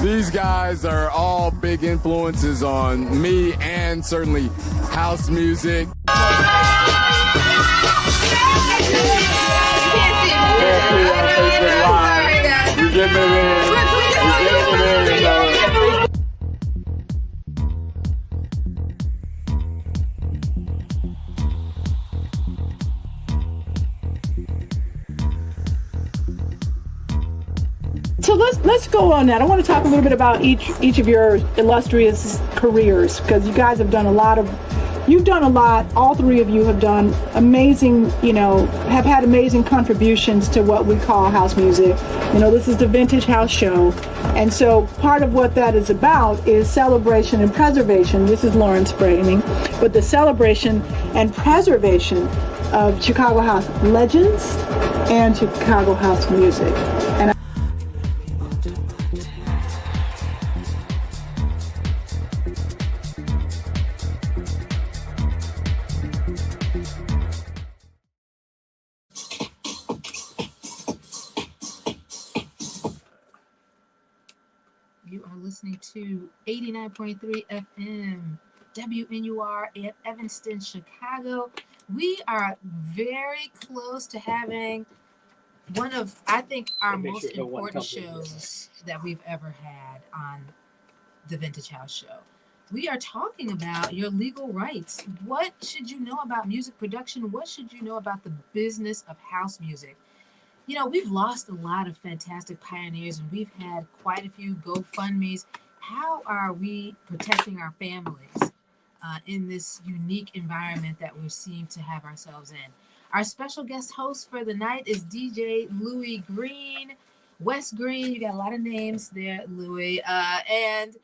these guys are all big influences on me and certainly house music. So let's go on that. I want to talk a little bit about each of your illustrious careers, because you guys have done a lot. All three of you have done amazing, have had amazing contributions to what we call house music. This is the Vintage House Show. And so part of what that is about is celebration and preservation. This is Lawrence framing, but the celebration and preservation of Chicago house legends and Chicago house music. And you are listening to 89.3 FM, WNUR at Evanston, Chicago. We are very close to having one of, I think, our most important shows that we've ever had on the Vintage House Show. We are talking about your legal rights. What should you know about music production? What should you know about the business of house music? We've lost a lot of fantastic pioneers, and we've had quite a few GoFundMes. How are we protecting our families in this unique environment that we seem to have ourselves in? Our special guest host for the night is DJ Louie Green, West Green. You got a lot of names there, Louie. And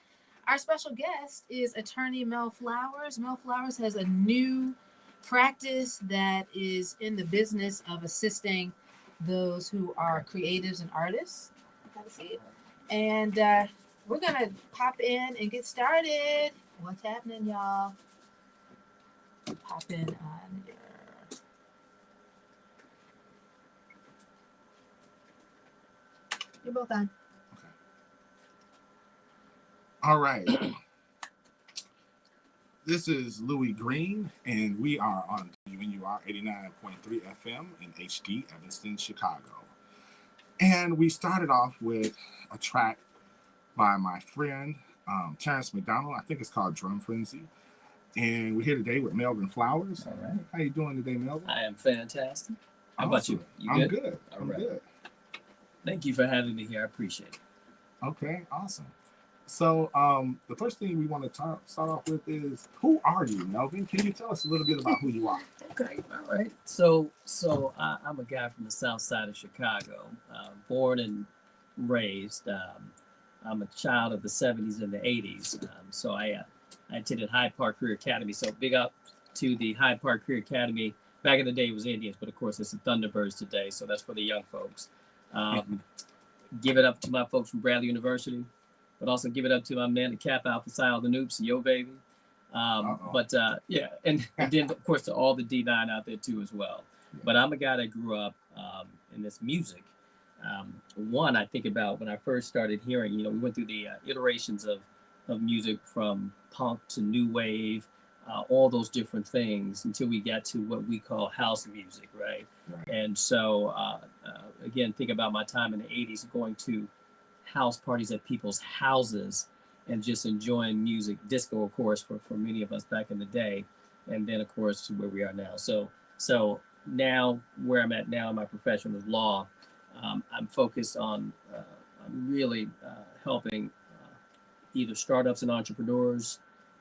our special guest is attorney Mel Flowers. Mel Flowers has a new practice that is in the business of assisting those who are creatives and artists. That's it. And we're going to pop in and get started. What's happening, y'all? Pop in on your... You're both on. Okay. All right. This is Louie Green, and we are on WNUR 89.3 FM in HD, Evanston, Chicago. And we started off with a track by my friend, Terrence McDonald. I think it's called Drum Frenzy. And we're here today with Melvin Flowers. All right. How you doing today, Melvin? I am fantastic. How about you? I'm good. I'm right. good. Thank you for having me here. I appreciate it. Okay, awesome. So the first thing we want to start off with is, who are you, Melvin? Can you tell us a little bit about who you are? Okay, all right. So I'm a guy from the south side of Chicago, born and raised. I'm a child of the 70s and the 80s. So I attended Hyde Park Career Academy. So big up to the Hyde Park Career Academy. Back in the day, it was Indians, but of course, it's the Thunderbirds today. So that's for the young folks. Give it up to my folks from Bradley University, but also give it up to my man, the Cap Alpha Psi, the Noops, Yo Baby. Yeah, and then of course to all the D9 out there too as well. Yeah. But I'm a guy that grew up in this music. One, I think about when I first started hearing, we went through the iterations of music from punk to new wave, all those different things until we got to what we call house music, right? And so, again, think about my time in the 80s going to house parties at people's houses and just enjoying music, disco, of course, for many of us back in the day. And then, of course, where we are now. So now where I'm at now in my profession of law, I'm focused on really helping either startups and entrepreneurs,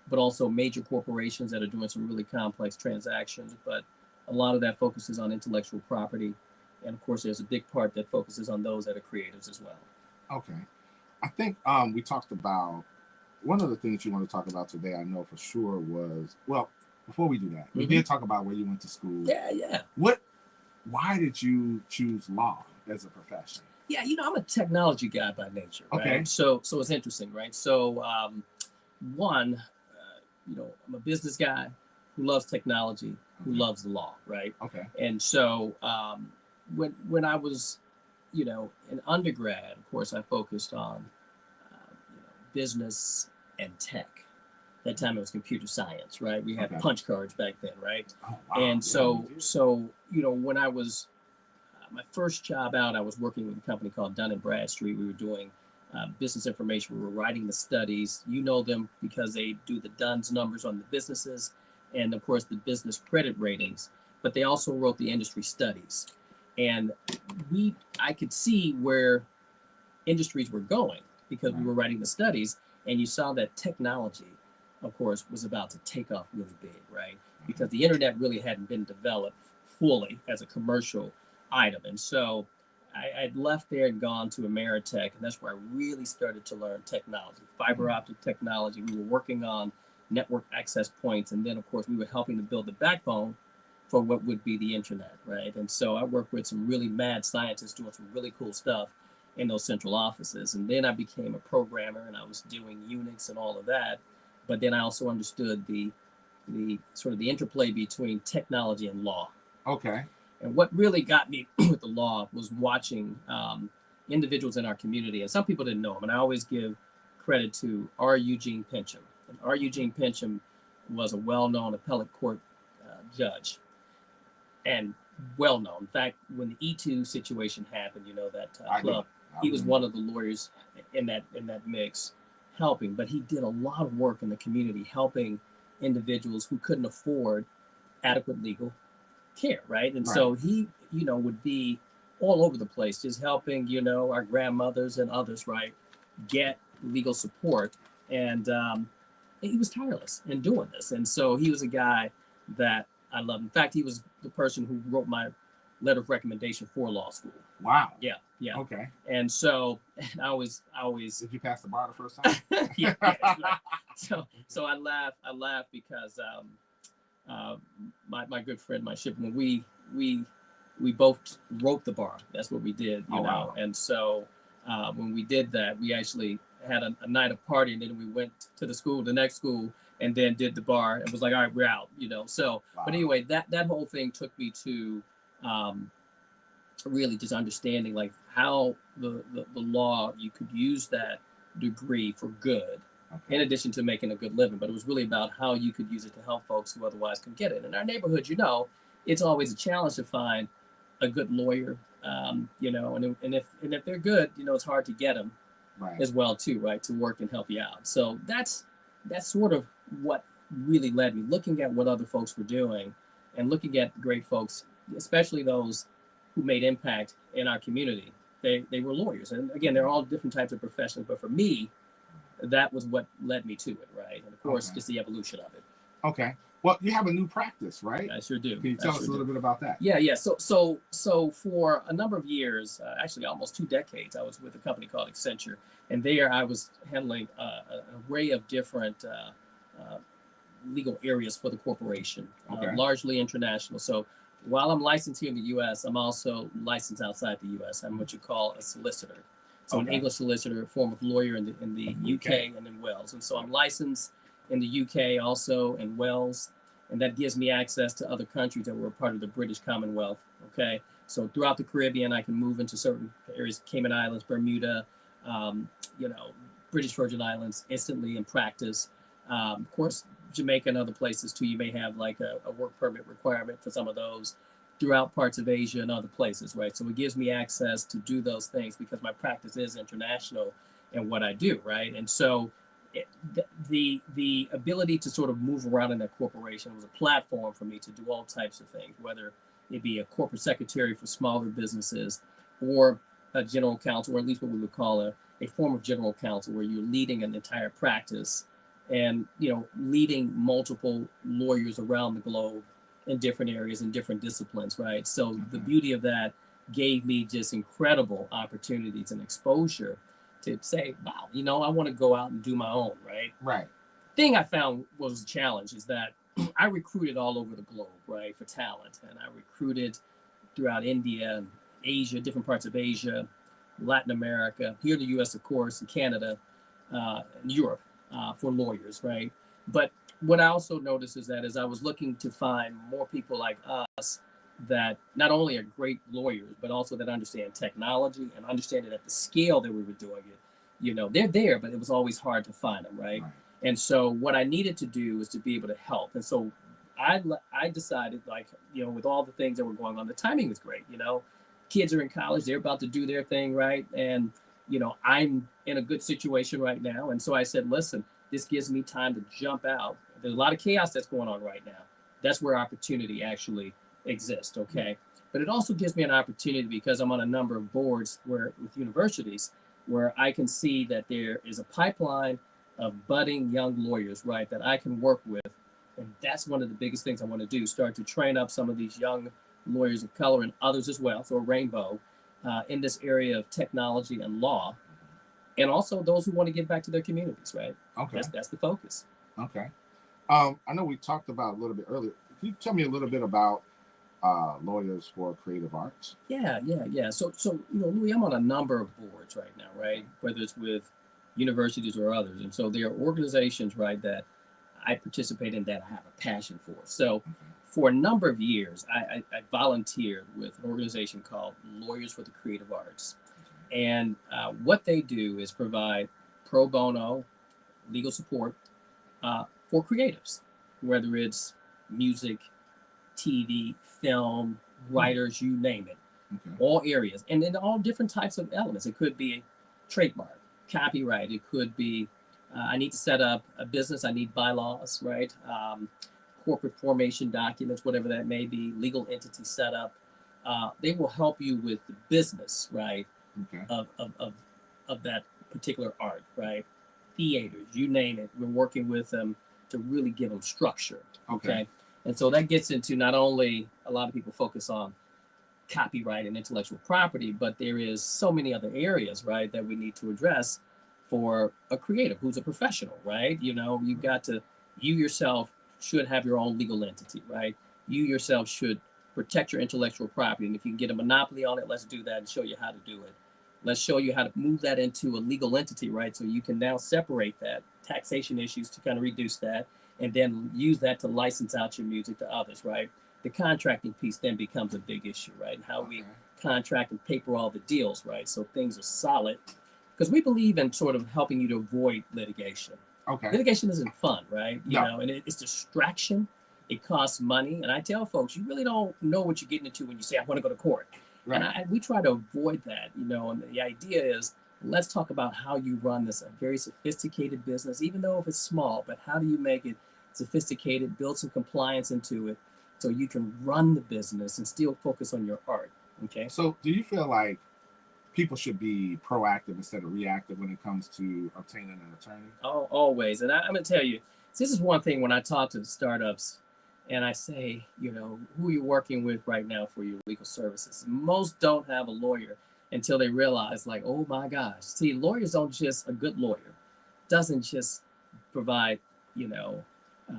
but also major corporations that are doing some really complex transactions. But a lot of that focuses on intellectual property. And of course, there's a big part that focuses on those that are creatives as well. Okay. I think we talked about, one of the things you want to talk about today, I know for sure was, well, before we do that, we did talk about where you went to school. Yeah. Why did you choose law as a profession? Yeah, I'm a technology guy by nature, right? Okay. So it's interesting, right? So one, I'm a business guy who loves technology, who loves the law, right? Okay. And so when I was, in undergrad, of course, I focused on business and tech. That time it was computer science, right? We had Okay. punch cards back then, right? Oh, wow. And Yeah, so, we do. so you know, when I was my first job out, I was working with a company called Dun& Bradstreet. We were doing business information. We were writing the studies. You know them because they do the Dunn's numbers on the businesses and, of course, the business credit ratings. But they also wrote the industry studies. And I could see where industries were going because we were writing the studies. And you saw that technology, of course, was about to take off really big, right? Because the internet really hadn't been developed fully as a commercial item. And so I'd left there and gone to Ameritech, and that's where I really started to learn technology, fiber optic technology. We were working on network access points, and then, of course, we were helping to build the backbone for what would be the internet, right? And so I worked with some really mad scientists doing some really cool stuff in those central offices. And then I became a programmer, and I was doing Unix and all of that. But then I also understood the sort of the interplay between technology and law. Okay. And what really got me with the law was watching individuals in our community. And some people didn't know him. And I always give credit to R. Eugene Pincham. And R. Eugene Pincham was a well-known appellate court judge and well-known. In fact, when the E2 situation happened, you know, that club, he was one of the lawyers in that mix helping. But he did a lot of work in the community helping individuals who couldn't afford adequate legal care, right? And so he, you know, would be all over the place, just helping, you know, our grandmothers and others, right, get legal support. And he was tireless in doing this. And so he was a guy that I loved. In fact, he was the person who wrote my letter of recommendation for law school. Wow. Yeah, yeah. Okay. And so I always. Did you pass the bar the first time? yeah. So I laugh because my good friend, my shipman, we both wrote the bar. That's what we did, you know. Wow. And so when we did that, we actually had a night of party, and then we went to the next school, and then did the bar, and was like, all right, we're out, you know. So, but anyway, that whole thing took me to really just understanding like how the law, you could use that degree for good. In addition to making a good living, but it was really about how you could use it to help folks who otherwise couldn't get it. In our neighborhood, you know, it's always a challenge to find a good lawyer, you know, and if they're good, you know, it's hard to get them as well too, right, to work and help you out. So that's sort of what really led me, looking at what other folks were doing and looking at great folks, especially those who made impact in our community. They were lawyers, and again, they're all different types of professions, but for me, that was what led me to it, right? And of course, just the evolution of it. Okay. Well, you have a new practice, right? I sure do. Can you tell us a little bit about that? Yeah. So for a number of years, actually almost 2 decades, I was with a company called Accenture, and there I was handling an array of different legal areas for the corporation, largely international. So while I'm licensed here in the U.S., I'm also licensed outside the U.S. I'm what you call a solicitor. So an English solicitor, a form of lawyer in the UK and in Wales. And so I'm licensed in the UK, also in Wales, and that gives me access to other countries that were a part of the British Commonwealth, okay? So throughout the Caribbean, I can move into certain areas, Cayman Islands, Bermuda, you know, British Virgin Islands, instantly in practice. Of course, Jamaica and other places too, you may have like a work permit requirement for some of those, throughout parts of Asia and other places, right? So it gives me access to do those things because my practice is international in what I do, right? And so the ability to sort of move around in that corporation was a platform for me to do all types of things, whether it be a corporate secretary for smaller businesses or a general counsel, or at least what we would call a form of general counsel, where you're leading an entire practice and, you know, leading multiple lawyers around the globe in different areas and different disciplines, right? So the beauty of that gave me just incredible opportunities and exposure to say, wow, you know, I want to go out and do my own, right? Right. Thing I found was a challenge is that I recruited all over the globe, right, for talent. And I recruited throughout India and Asia, different parts of Asia, Latin America, here in the US, of course, and Canada, and Europe for lawyers, right? But what I also noticed is that as I was looking to find more people like us that not only are great lawyers, but also that understand technology and understand it at the scale that we were doing it, they're there, but it was always hard to find them, right? Right. And so what I needed to do was to be able to help. And so I decided, like, with all the things that were going on, the timing was great. Kids are in college, they're about to do their thing, right? And I'm in a good situation right now. And so I said, listen, this gives me time to jump out. There's a lot of chaos that's going on right now. That's where opportunity actually exists, okay? But it also gives me an opportunity, because I'm on a number of boards with universities, where I can see that there is a pipeline of budding young lawyers, right, that I can work with. And that's one of the biggest things I want to do, start to train up some of these young lawyers of color and others as well, so a rainbow, in this area of technology and law, and also those who want to give back to their communities, right? Okay. That's the focus. Okay. I know we talked about a little bit earlier. Can you tell me a little bit about Lawyers for Creative Arts? Yeah. So Louie, I'm on a number of boards right now, right? Whether it's with universities or others. And so there are organizations, right, that I participate in that I have a passion for. So for a number of years, I volunteered with an organization called Lawyers for the Creative Arts. And what they do is provide pro bono legal support for creatives, whether it's music, TV, film, writers, you name it, all areas, and in all different types of elements. It could be trademark, copyright. It could be I need to set up a business. I need bylaws, right? Corporate formation documents, whatever that may be, legal entity setup. They will help you with the business, right? Of that particular art, right? Theaters, you name it. We're working with them to really give them structure. Okay. And so that gets into not only a lot of people focus on copyright and intellectual property, but there is so many other areas, right, that we need to address for a creative who's a professional, right? You've got to, you yourself should have your own legal entity, right? You yourself should protect your intellectual property. And if you can get a monopoly on it, let's do that and show you how to do it. Let's show you how to move that into a legal entity, right? So you can now separate that, taxation issues to kind of reduce that, and then use that to license out your music to others, right? The contracting piece then becomes a big issue, right? And how we contract and paper all the deals, right? So things are solid, because we believe in sort of helping you to avoid litigation. Litigation isn't fun, right? You know, and it's distraction. It costs money. And I tell folks, you really don't know what you're getting into when you say, I want to go to court. Right. And we try to avoid that, and the idea is, let's talk about how you run this, a very sophisticated business, even though if it's small, but how do you make it sophisticated, build some compliance into it so you can run the business and still focus on your art, okay? So do you feel like people should be proactive instead of reactive when it comes to obtaining an attorney? Oh, always. And I'm going to tell you, this is one thing when I talk to startups and I say, who are you working with right now for your legal services? Most don't have a lawyer until they realize, like, oh my gosh. See, lawyers don't just, a good lawyer doesn't just provide,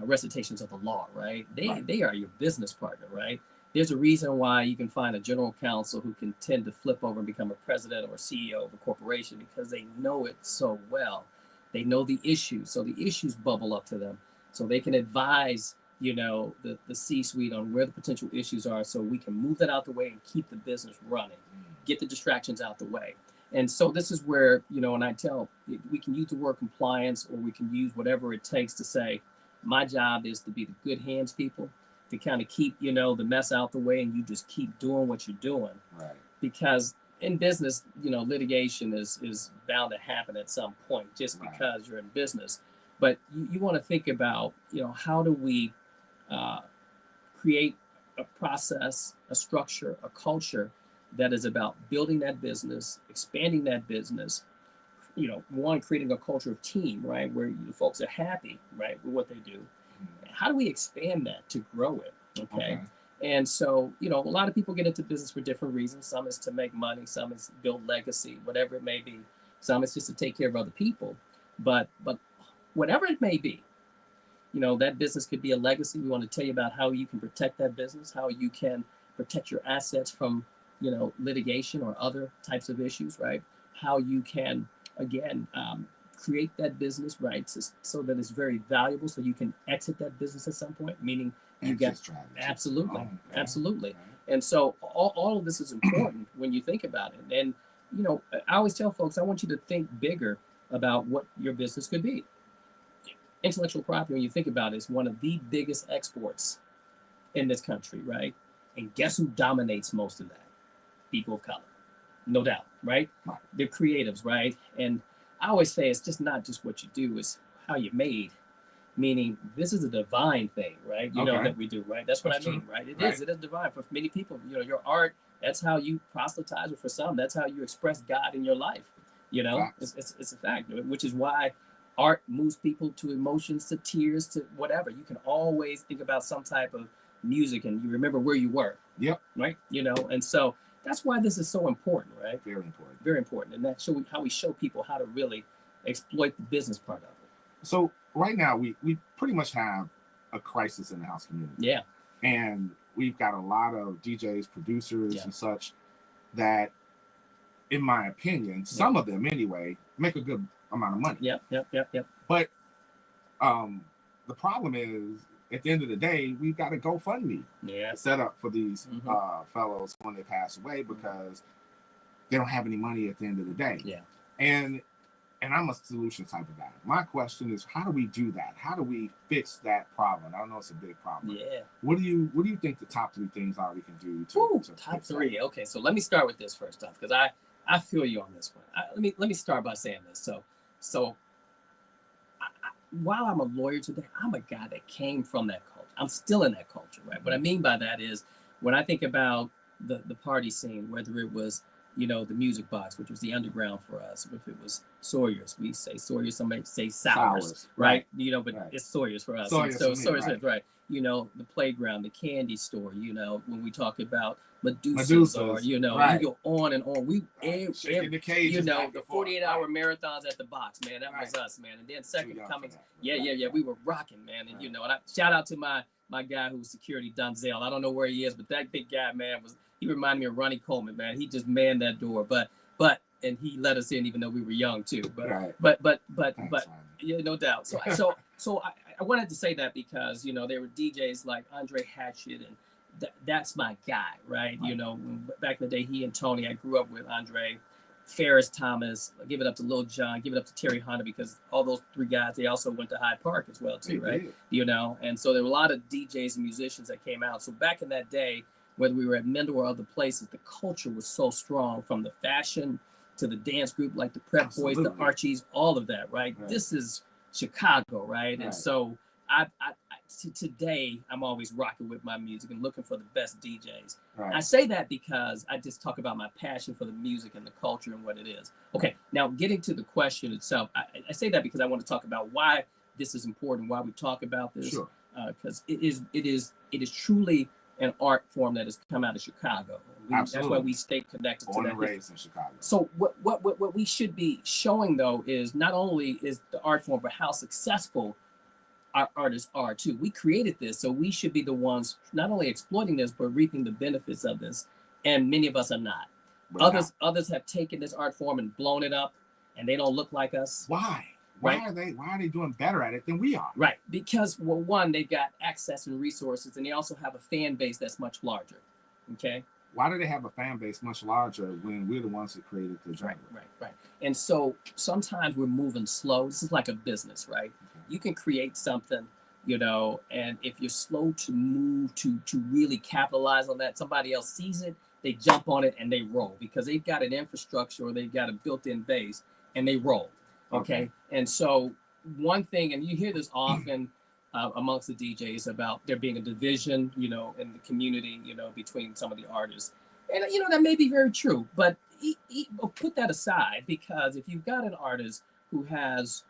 recitations of the law, right? They are your business partner, right? There's a reason why you can find a general counsel who can tend to flip over and become a president or CEO of a corporation, because they know it so well. They know the issues, so the issues bubble up to them, so they can advise the C-suite on where the potential issues are, so we can move that out the way and keep the business running, get the distractions out the way. And so this is where, and I tell, we can use the word compliance, or we can use whatever it takes to say, my job is to be the good hands people, to kind of keep, the mess out the way, and you just keep doing what you're doing. Right. Because in business, litigation is bound to happen at some point, just because you're in business. But you want to think about, how do we create a process, a structure, a culture that is about building that business, expanding that business, creating a culture of team, right, where the folks are happy, right, with what they do. How do we expand that to grow it? Okay. And so, a lot of people get into business for different reasons. Some is to make money, some is build legacy, whatever it may be. Some is just to take care of other people. But whatever it may be, that business could be a legacy. We want to tell you about how you can protect that business, how you can protect your assets from, litigation or other types of issues, right? How you can, again, create that business, right, so that it's very valuable, so you can exit that business at some point, meaning you get absolutely. And so all of this is important when you think about it. And I always tell folks, I want you to think bigger about what your business could be. Intellectual property, when you think about it, is one of the biggest exports in this country, right? And guess who dominates most of that? People of color, no doubt, right? Right. They're creatives, right? And I always say it's just not just what you do, it's how you're made. Meaning this is a divine thing, right? You know Okay. that we do, right? That's what That's I mean, true. right? It Right. is divine for many people. You know, your art, that's how you proselytize, or for some, that's how you express God in your life. You know, Facts. it's a fact, which is why art moves people to emotions, to tears, to whatever. You can always think about some type of music and you remember where you were. Yep. Right. You know, and so that's why this is so important, right? Very important. Very important. And that's how we show people how to really exploit the business part of it. So right now we pretty much have a crisis in the house community. Yeah. And we've got a lot of DJs, producers, Yeah. and such that, in my opinion, some of them anyway, make a good amount of money. Yep. But the problem is, at the end of the day, we've got a GoFundMe set up for these fellows when they pass away because they don't have any money at the end of the day. Yeah. And I'm a solution type of guy. My question is, how do we do that? How do we fix that problem? I know it's a big problem. Yeah. What do you think the top 3 things are we can do to top fix 3? that? Okay, so let me start with this first off, because I feel you on this one. Let me start by saying this. So while I'm a lawyer today, I'm a guy that came from that culture. I'm still in that culture, right? What I mean by that is when I think about the party scene, whether it was, you know, the Music Box, which was the underground for us, if it was Sawyer's, we say Sawyer's, somebody say Sours, right? You know, but it's Sawyer's for us. Sawyer's so for me, Sawyer's, right? You know, the playground, the candy store, you know, when we talk about Medusa's. Or, you know, you go on and on. Shaking the cages, you know, back the and forth. 48-hour marathons at the box, man. That was us, man. And then Second Coming. Yeah. We were rocking, man. And, you know, and I shout out to my guy who was security, Donzel. I don't know where he is, but that big guy, man, he reminded me of Ronnie Coleman, man. He just manned that door. But and he let us in even though we were young too. But yeah, no doubt. So I wanted to say that because, you know, there were DJs like Andre Hatchett, and that's my guy, right? You know, back in the day, he and Tony, I grew up with Andre, Ferris Thomas, give it up to Lil Jon, give it up to Terry Honda, because all those 3 guys, they also went to Hyde Park as well too, right? You know, and so there were a lot of DJs and musicians that came out. So back in that day, whether we were at Mendel or other places, the culture was so strong, from the fashion to the dance group like the Prep Boys, the Archies, all of that, right? This is Chicago, right? And so today I'm always rocking with my music and looking for the best DJs. I say that because I just talk about my passion for the music and the culture and what it is. Okay, now getting to the question itself, I say that because I want to talk about why this is important, why we talk about this, because it is truly an art form that has come out of Chicago. That's why we stay connected to that. Born and raised in Chicago. So what we should be showing, though, is not only is the art form, but how successful our artists are too. We created this, so we should be the ones not only exploiting this, but reaping the benefits of this. And many of us are not. Others have taken this art form and blown it up, and they don't look like us. Why? Why are they doing better at it than we are? Right, because well, one, they've got access and resources, and they also have a fan base that's much larger. Okay. Why do they have a fan base much larger when we're the ones that created the genre? Right. And so sometimes we're moving slow. This is like a business, right? You can create something, you know, and if you're slow to move to really capitalize on that, somebody else sees it, they jump on it and they roll because they've got an infrastructure or they've got a built-in base and they roll. Okay. And so one thing, and you hear this often amongst the DJs about there being a division, you know, in the community, you know, between some of the artists. And, you know, that may be very true, but put that aside, because if you've got an artist who has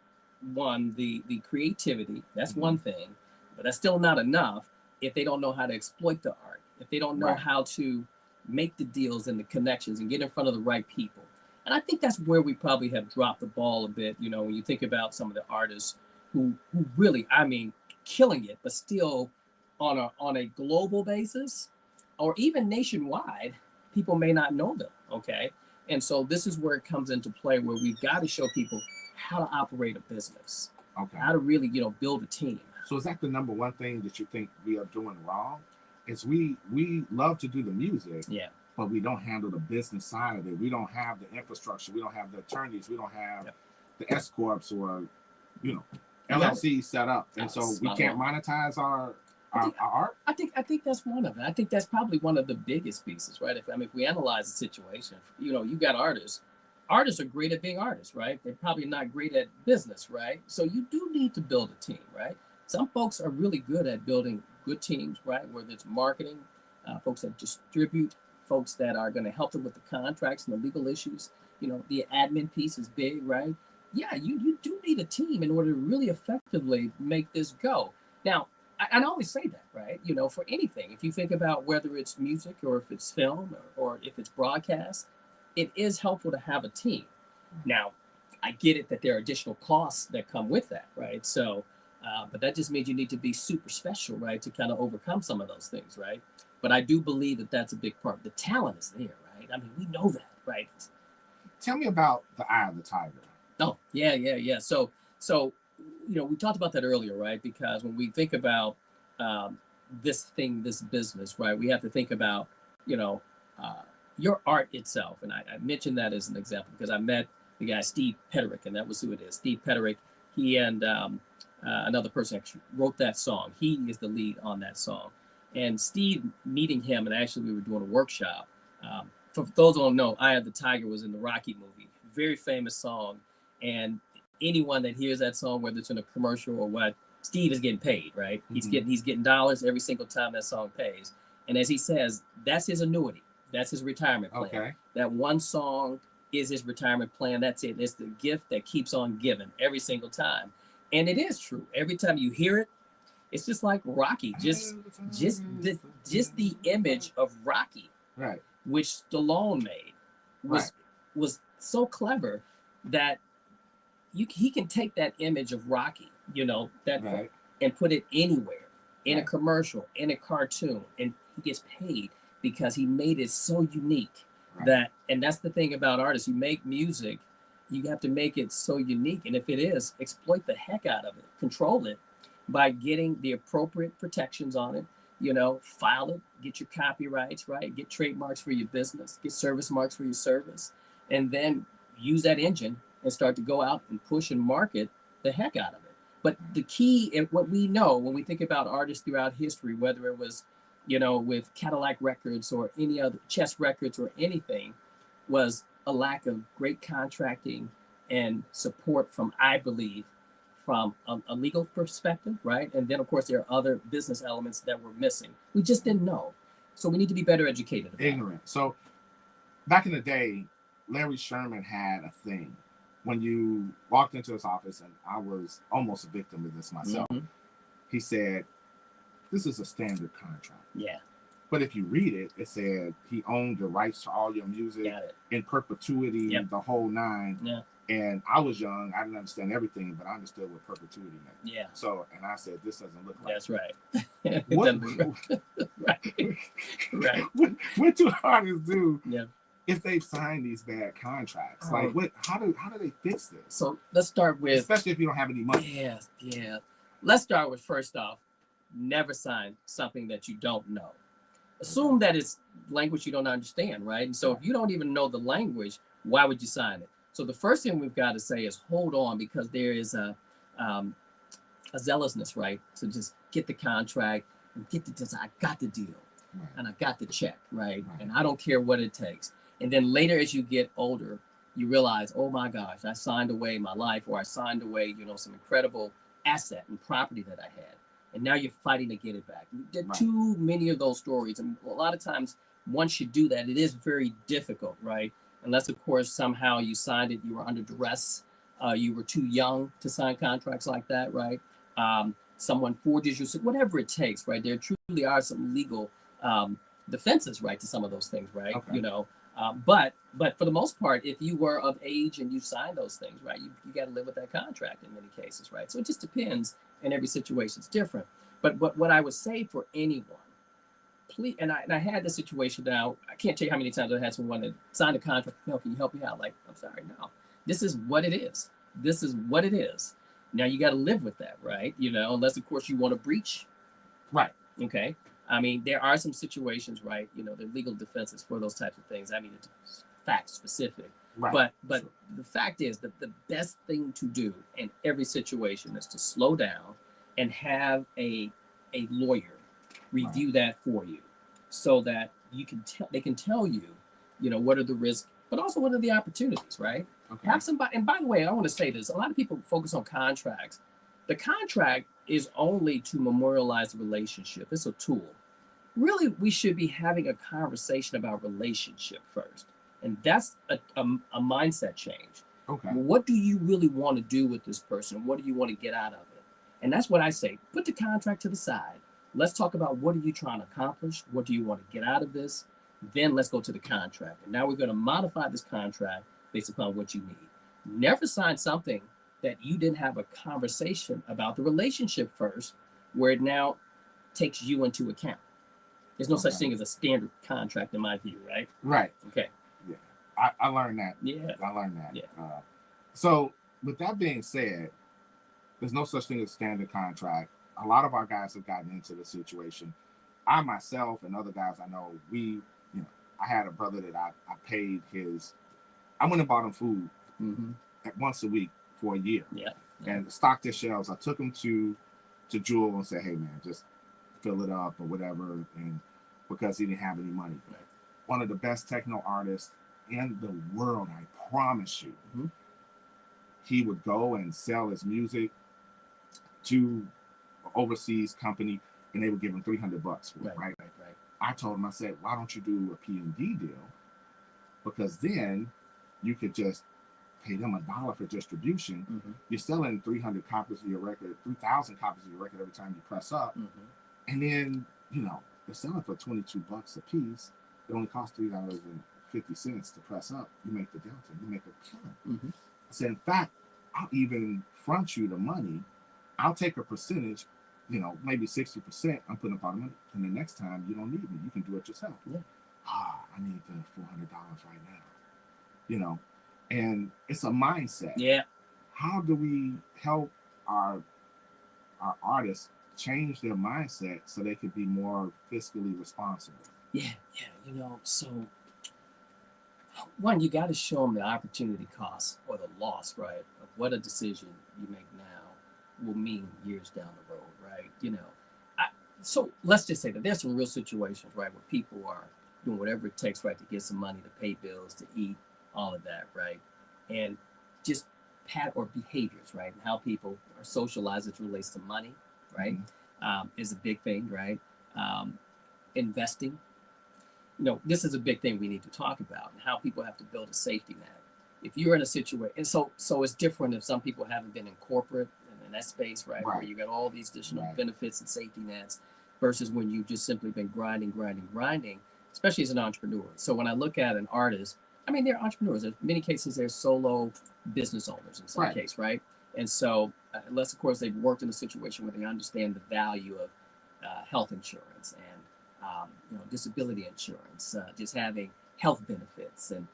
the creativity, that's one thing, but that's still not enough if they don't know how to exploit the art, if they don't know how to make the deals and the connections and get in front of the right people. And I think that's where we probably have dropped the ball a bit, you know, when you think about some of the artists who really, I mean, killing it, but still on a global basis or even nationwide, people may not know them. Okay. And so this is where it comes into play, where we've got to show people how to operate a business, how to really, you know, build a team. So is that the number one thing that you think we are doing wrong? Is we love to do the music, but we don't handle the business side of it. We don't have the infrastructure. We don't have the attorneys. We don't have the S corps or LLC set up, and so we can't monetize our art. I think that's one of it. I think that's probably one of the biggest pieces, right? If we analyze the situation, you got artists. Artists are great at being artists, right? They're probably not great at business, right? So you do need to build a team, right? Some folks are really good at building good teams, right? Whether it's marketing, folks that distribute, folks that are going to help them with the contracts and the legal issues. The admin piece is big, right? Yeah, you do need a team in order to really effectively make this go. Now, I always say that, right? For anything, if you think about whether it's music or if it's film or if it's broadcast, it is helpful to have a team. Now, I get it that there are additional costs that come with that, right? So, but that just means you need to be super special, right, to kind of overcome some of those things, right? But I do believe that that's a big part. The talent is there, right? I mean, we know that, right? Tell me about the Eye of the Tiger. Oh, yeah. So, we talked about that earlier, right? Because when we think about this business, right, we have to think about, your art itself. And I mentioned that as an example because I met the guy, Steve Petterick, and that was who it is. Steve Petterick, he and another person actually wrote that song. He is the lead on that song. And Steve, meeting him, and actually we were doing a workshop. For those who don't know, Eye of the Tiger was in the Rocky movie. Very famous song. And anyone that hears that song, whether it's in a commercial or what, Steve is getting paid, right? Mm-hmm. He's getting dollars every single time that song pays. And as he says, that's his annuity. That's his retirement plan. Okay. That one song is his retirement plan. That's it. It's the gift that keeps on giving every single time. And it is true. Every time you hear it, it's just like Rocky. Just the image of Rocky, right, which Stallone made, was so clever that he can take that image of Rocky, and put it anywhere, in a commercial, in a cartoon, and he gets paid because he made it so unique. Right. And that's the thing about artists. You make music, you have to make it so unique. And if it is, exploit the heck out of it, control it by getting the appropriate protections on it, file it, get your copyrights, right? Get trademarks for your business, get service marks for your service, and then use that engine and start to go out and push and market the heck out of it. But the key, and what we know when we think about artists throughout history, whether it was with Cadillac Records or any other Chess Records or anything, was a lack of great contracting and support from, I believe, from a legal perspective, right? And then, of course, there are other business elements that were missing. We just didn't know. So we need to be better educated about Ignorant. It. So back in the day, Larry Sherman had a thing. When you walked into his office, and I was almost a victim of this myself, he said, this is a standard contract. Yeah. But if you read it, it said he owned the rights to all your music in perpetuity, the whole nine. Yeah. And I was young. I didn't understand everything, but I understood what perpetuity meant. Yeah. So, and I said, this doesn't look like That's right. What do artists do if they've signed these bad contracts? Like, how do they fix this? So let's start with, especially if you don't have any money. Yeah. Let's start with, first off, never sign something that you don't know. Assume that it's language you don't understand, right? And so if you don't even know the language, why would you sign it? So the first thing we've got to say is hold on, because there is a zealousness, right? To just get the contract and get I got the deal, and I got the check, right? And I don't care what it takes. And then later, as you get older, you realize, oh my gosh, I signed away my life, or I signed away, some incredible asset and property that I had. And now you're fighting to get it back. There are too many of those stories. And a lot of times, once you do that, it is very difficult, right? Unless, of course, somehow you signed it, you were under duress, you were too young to sign contracts like that, right? Someone forges you, whatever it takes, right? There truly are some legal defenses, right, to some of those things, right? Okay. But for the most part, if you were of age and you signed those things, right, you got to live with that contract in many cases, right? So it just depends, and every situation is different. But what I would say for anyone, please, and I had this situation now, I can't tell you how many times I had someone that signed a contract, can you help me out? Like, I'm sorry, no. This is what it is. This is what it is. Now you got to live with that, right? Unless, of course, you want to breach. Right. Okay. I mean, there are some situations, right? There are legal defenses for those types of things. I mean, it's fact specific. Right. But Sure. the fact is that the best thing to do in every situation is to slow down and have a lawyer review that for you, so that you can tell they can tell you, what are the risks, but also what are the opportunities, right? Okay. Have somebody. And by the way, I want to say this: a lot of people focus on contracts. The contract is only to memorialize the relationship. It's a tool. Really, we should be having a conversation about relationship first, and that's a mindset change. Okay. What do you really want to do with this person? What do you want to get out of it? And that's what I say. Put the contract to the side. Let's talk about, what are you trying to accomplish? What do you want to get out of this? Then let's go to the contract. And now we're going to modify this contract based upon what you need. Never sign something that you didn't have a conversation about the relationship first, where it now takes you into account. There's no such Okay. thing as a standard contract in my view, right? Right. Okay. Yeah. I learned that. Yeah. I learned that. Yeah. So with that being said, there's no such thing as standard contract. A lot of our guys have gotten into the situation. I myself and other guys I know, I had a brother that I paid I went and bought him food once a week for a year. Yeah. And stocked his shelves. I took him to Jewel and said, hey man, just fill it up or whatever, and because he didn't have any money. Right. One of the best techno artists in the world, I promise you. He would go and sell his music to an overseas company, and they would give him $300 for it, right? I told him, I said, why don't you do a P&D deal? Because then you could just pay them $1 for distribution. You're selling 300 copies of your record, 3,000 copies of your record every time you press up. And then, they're selling for $22 a piece. It only costs $3.50 to press up. You make the delta. You make a killing. I said, in fact, I'll even front you the money. I'll take a percentage, maybe 60%. I'm putting up all the money. And the next time, you don't need me. You can do it yourself. Yeah. I need the $400 right now. And it's a mindset. Yeah. How do we help our artists change their mindset so they could be more fiscally responsible? Yeah. So one, you got to show them the opportunity cost or the loss, right, of what a decision you make now will mean years down the road, right? So let's just say that there's some real situations, right, where people are doing whatever it takes, right, to get some money to pay bills, to eat, all of that, right? And just or behaviors, right, and how people are socialized as it relates to money, right, is a big thing, right? Investing. This is a big thing we need to talk about, and how people have to build a safety net. If you're in a situation, and so it's different if some people haven't been in corporate and in that space, right, where you got all these additional benefits and safety nets, versus when you've just simply been grinding, especially as an entrepreneur. So when I look at an artist, they're entrepreneurs. In many cases, they're solo business owners in some case, right? And so, unless of course they've worked in a situation where they understand the value of health insurance and disability insurance, just having health benefits and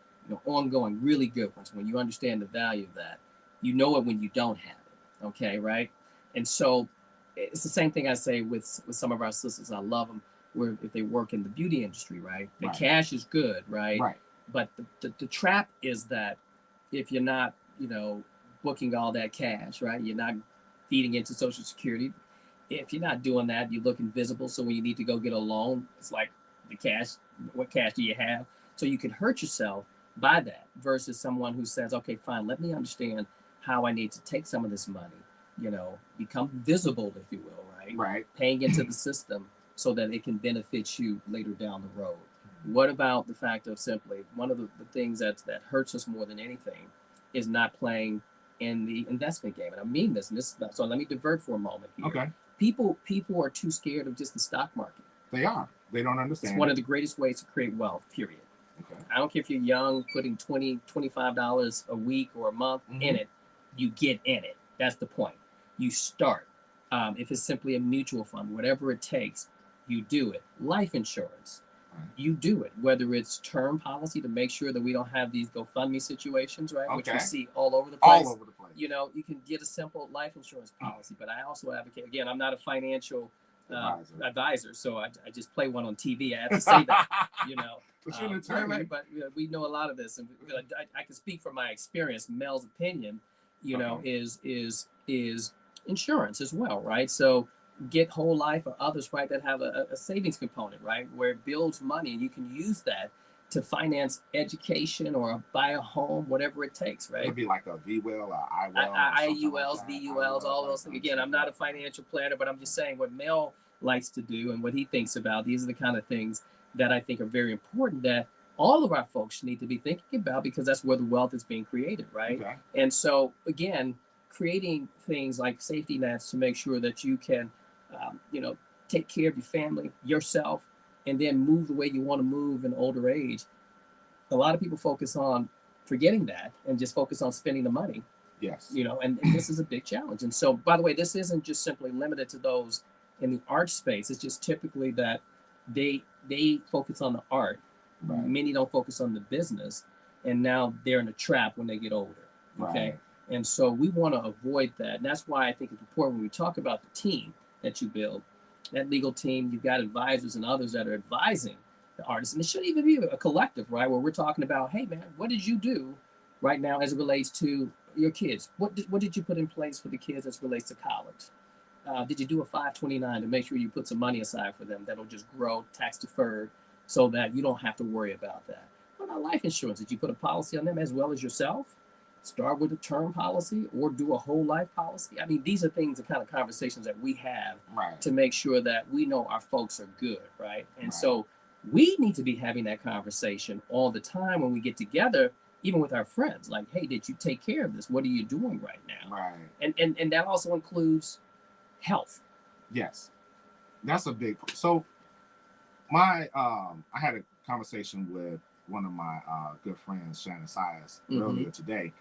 ongoing really good ones. When you understand the value of that, you know it when you don't have it. Okay, right? And so it's the same thing I say with some of our sisters. I love them where if they work in the beauty industry, right? The cash is good, right? But the trap is that if you're not, booking all that cash, right? You're not feeding into Social Security. If you're not doing that, you look invisible. So when you need to go get a loan, it's like the cash, what cash do you have? So you can hurt yourself by that versus someone who says, okay, fine, let me understand how I need to take some of this money, become visible, if you will, right? Right. Paying into the system so that it can benefit you later down the road. What about the fact of simply one of the things that hurts us more than anything is not playing in the investment game. And I mean this, so let me divert for a moment here. Okay. People are too scared of just the stock market. They are. They don't understand. It's one of the greatest ways to create wealth, period. Okay. I don't care if you're young, putting $20, $25 a week or a month in it, you get in it. That's the point. You start. If it's simply a mutual fund, whatever it takes, you do it. Life insurance, you do it. Whether it's term policy to make sure that we don't have these GoFundMe situations, right? Which we see all over the place. All over the place. You can get a simple life insurance policy, but I also advocate, again, I'm not a financial advisor. So I just play one on TV. I have to say that, you know. But you're an attorney. Right, but we know a lot of this, and I can speak from my experience. Mel's opinion, you know, is insurance as well, right? So get whole life or others, right, that have a savings component, right, where it builds money, and you can use that to finance education or buy a home, whatever it takes, right? It'd be like a VWell or IWell. IULs, VULs, all those things. Again, I'm not a financial planner, but I'm just saying what Mel likes to do and what he thinks about. These are the kind of things that I think are very important that all of our folks need to be thinking about, because that's where the wealth is being created, right? Okay. And so, again, creating things like safety nets to make sure that you can, you know, take care of your family, yourself, and then move the way you want to move in older age. A lot of people focus on forgetting that and just focus on spending the money. Yes. You know, and this is a big challenge. And so, by the way, this isn't just simply limited to those in the art space. It's just typically that they focus on the art. Right. Many don't focus on the business, and now they're in a trap when they get older. Okay. Right. And so we want to avoid that. And that's why I think it's important when we talk about the team that you build, that legal team, you've got advisors and others that are advising the artists. And it shouldn't even be a collective, right? Where we're talking about, hey man, what did you do right now as it relates to your kids? What did you put in place for the kids as it relates to college? Did you do a 529 to make sure you put some money aside for them that'll just grow tax deferred so that you don't have to worry about that? What about life insurance? Did you put a policy on them as well as yourself? Start with a term policy or do a whole life policy? I mean, these are things, the kind of conversations that we have to make sure that we know our folks are good, right? And so we need to be having that conversation all the time when we get together, even with our friends. Like, hey, did you take care of this? What are you doing right now? Right. And that also includes health. Yes. That's a big, so I had a conversation with one of my good friends, Shannon Sias, earlier today.